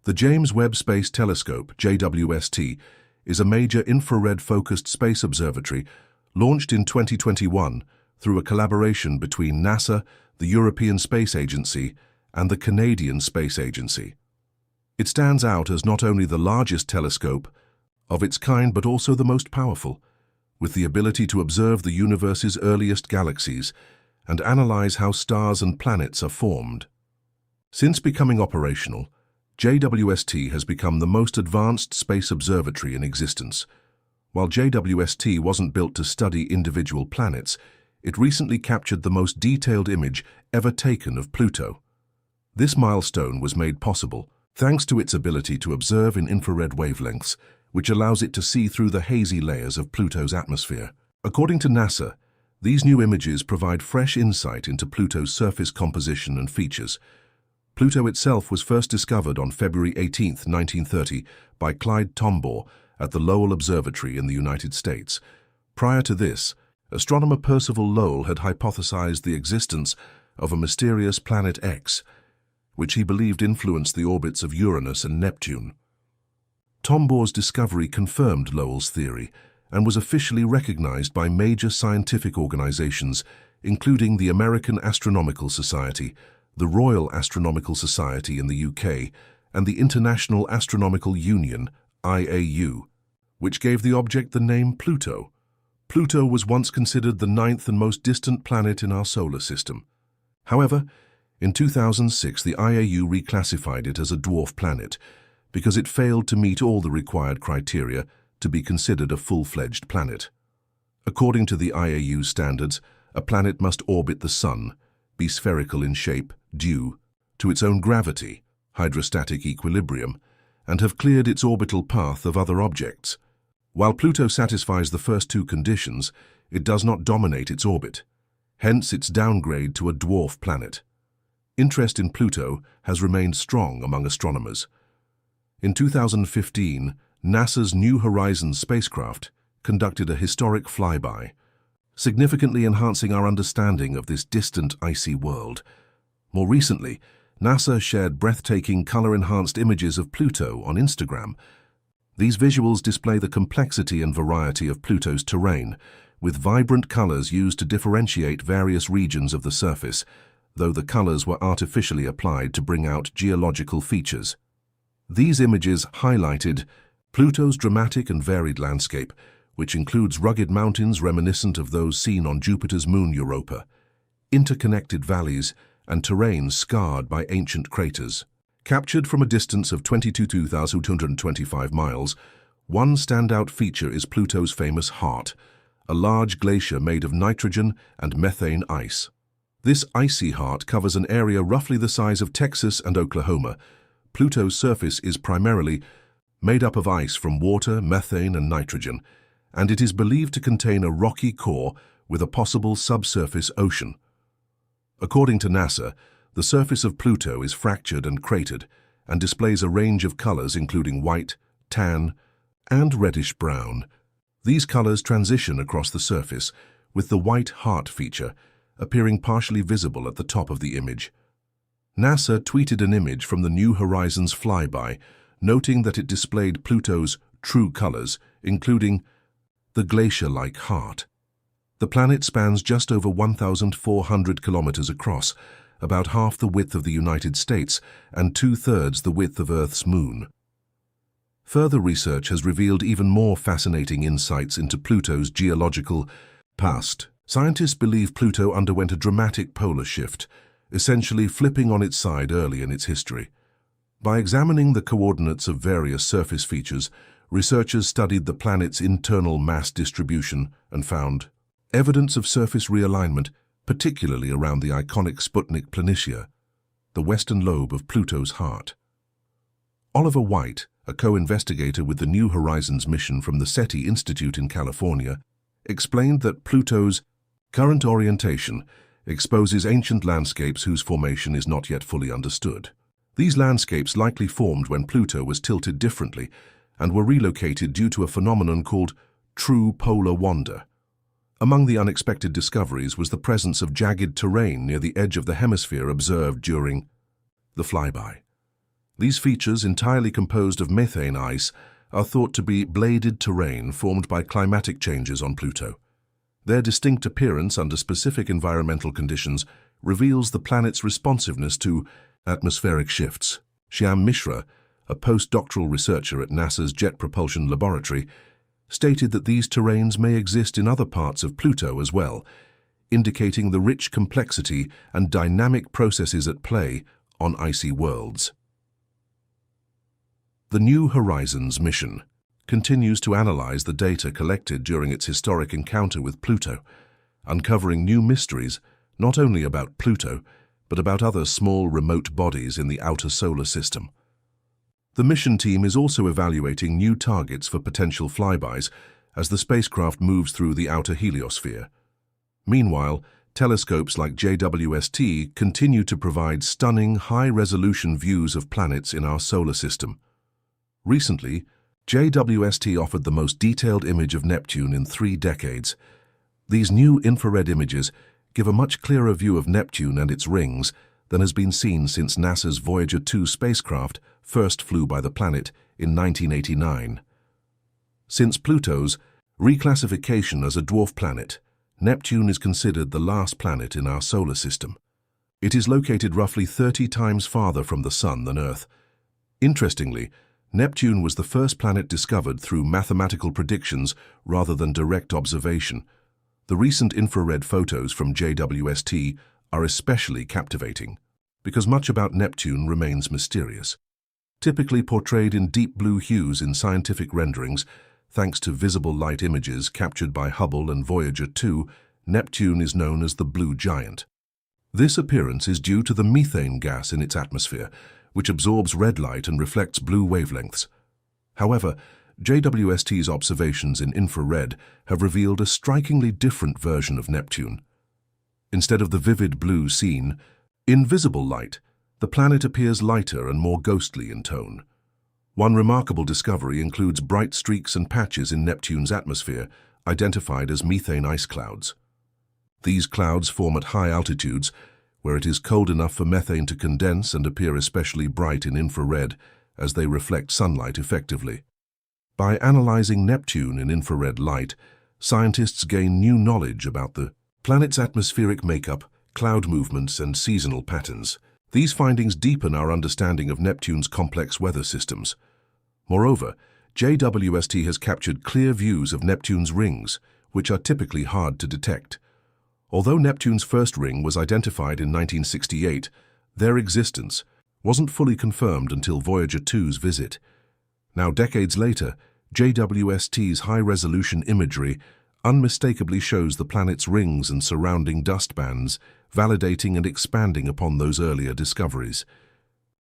The James Webb Space Telescope, JWST, is a major infrared-focused space observatory launched in 2021 through a collaboration between NASA, the European Space Agency, and the Canadian Space Agency. It stands out as not only the largest telescope of its kind but also the most powerful, with the ability to observe the universe's earliest galaxies and analyze how stars and planets are formed. Since becoming operational, JWST has become the most advanced space observatory in existence. While JWST wasn't built to study individual planets, it recently captured the most detailed image ever taken of Pluto. This milestone was made possible thanks to its ability to observe in infrared wavelengths, which allows it to see through the hazy layers of Pluto's atmosphere. According to NASA, these new images provide fresh insight into Pluto's surface composition and features. Pluto itself was first discovered on February 18, 1930, by Clyde Tombaugh at the Lowell Observatory in the United States. Prior to this, astronomer Percival Lowell had hypothesized the existence of a mysterious planet X, which he believed influenced the orbits of Uranus and Neptune. Tombaugh's discovery confirmed Lowell's theory and was officially recognized by major scientific organizations, including the American Astronomical Society, the Royal Astronomical Society in the UK, and the International Astronomical Union, IAU, which gave the object the name Pluto. Pluto was once considered the ninth and most distant planet in our solar system. However, in 2006, the IAU reclassified it as a dwarf planet because it failed to meet all the required criteria to be considered a full-fledged planet. According to the IAU standards, a planet must orbit the Sun, be spherical in shape, due to its own gravity, hydrostatic equilibrium, and have cleared its orbital path of other objects. While Pluto satisfies the first two conditions, it does not dominate its orbit, hence its downgrade to a dwarf planet. Interest in Pluto has remained strong among astronomers. In 2015, NASA's New Horizons spacecraft conducted a historic flyby, significantly enhancing our understanding of this distant icy world. More recently, NASA shared breathtaking color-enhanced images of Pluto on Instagram. These visuals display the complexity and variety of Pluto's terrain, with vibrant colors used to differentiate various regions of the surface, though the colors were artificially applied to bring out geological features. These images highlighted Pluto's dramatic and varied landscape, which includes rugged mountains reminiscent of those seen on Jupiter's moon Europa, interconnected valleys, and terrain scarred by ancient craters. Captured from a distance of 22,225 miles, one standout feature is Pluto's famous heart, a large glacier made of nitrogen and methane ice. This icy heart covers an area roughly the size of Texas and Oklahoma. Pluto's surface is primarily made up of ice from water, methane, and nitrogen, and it is believed to contain a rocky core with a possible subsurface ocean. According to NASA, the surface of Pluto is fractured and cratered and displays a range of colors including white, tan, and reddish-brown. These colors transition across the surface, with the white heart feature appearing partially visible at the top of the image. NASA tweeted an image from the New Horizons flyby, noting that it displayed Pluto's true colors, including the glacier-like heart. The planet spans just over 1,400 kilometers across, about half the width of the United States and two-thirds the width of Earth's moon. Further research has revealed even more fascinating insights into Pluto's geological past. Scientists believe Pluto underwent a dramatic polar shift, essentially flipping on its side early in its history. By examining the coordinates of various surface features, researchers studied the planet's internal mass distribution and found evidence of surface realignment, particularly around the iconic Sputnik Planitia, the western lobe of Pluto's heart. Oliver White, a co-investigator with the New Horizons mission from the SETI Institute in California, explained that Pluto's current orientation exposes ancient landscapes whose formation is not yet fully understood. These landscapes likely formed when Pluto was tilted differently and were relocated due to a phenomenon called true polar wander. Among the unexpected discoveries was the presence of jagged terrain near the edge of the hemisphere observed during the flyby. These features, entirely composed of methane ice, are thought to be bladed terrain formed by climatic changes on Pluto. Their distinct appearance under specific environmental conditions reveals the planet's responsiveness to atmospheric shifts. Shyam Mishra, a postdoctoral researcher at NASA's Jet Propulsion Laboratory, stated that these terrains may exist in other parts of Pluto as well, indicating the rich complexity and dynamic processes at play on icy worlds. The New Horizons mission continues to analyze the data collected during its historic encounter with Pluto, uncovering new mysteries not only about Pluto, but about other small remote bodies in the outer solar system. The mission team is also evaluating new targets for potential flybys as the spacecraft moves through the outer heliosphere. Meanwhile, telescopes like JWST continue to provide stunning, high-resolution views of planets in our solar system. Recently, JWST offered the most detailed image of Neptune in 3 decades. These new infrared images give a much clearer view of Neptune and its rings than has been seen since NASA's Voyager 2 spacecraft first flew by the planet in 1989. Since Pluto's reclassification as a dwarf planet, Neptune is considered the last planet in our solar system. It is located roughly 30 times farther from the Sun than Earth. Interestingly, Neptune was the first planet discovered through mathematical predictions rather than direct observation. The recent infrared photos from JWST are especially captivating because much about Neptune remains mysterious. Typically portrayed in deep blue hues in scientific renderings, thanks to visible light images captured by Hubble and Voyager 2, Neptune is known as the blue giant. This appearance is due to the methane gas in its atmosphere, which absorbs red light and reflects blue wavelengths. However, JWST's observations in infrared have revealed a strikingly different version of Neptune. Instead of the vivid blue seen, in visible light, the planet appears lighter and more ghostly in tone. One remarkable discovery includes bright streaks and patches in Neptune's atmosphere, identified as methane ice clouds. These clouds form at high altitudes, where it is cold enough for methane to condense and appear especially bright in infrared as they reflect sunlight effectively. By analyzing Neptune in infrared light, scientists gain new knowledge about the planet's atmospheric makeup, cloud movements, and seasonal patterns. These findings deepen our understanding of Neptune's complex weather systems. Moreover, JWST has captured clear views of Neptune's rings, which are typically hard to detect. Although Neptune's first ring was identified in 1968, their existence wasn't fully confirmed until Voyager 2's visit. Now, decades later, JWST's high-resolution imagery unmistakably shows the planet's rings and surrounding dust bands, validating and expanding upon those earlier discoveries.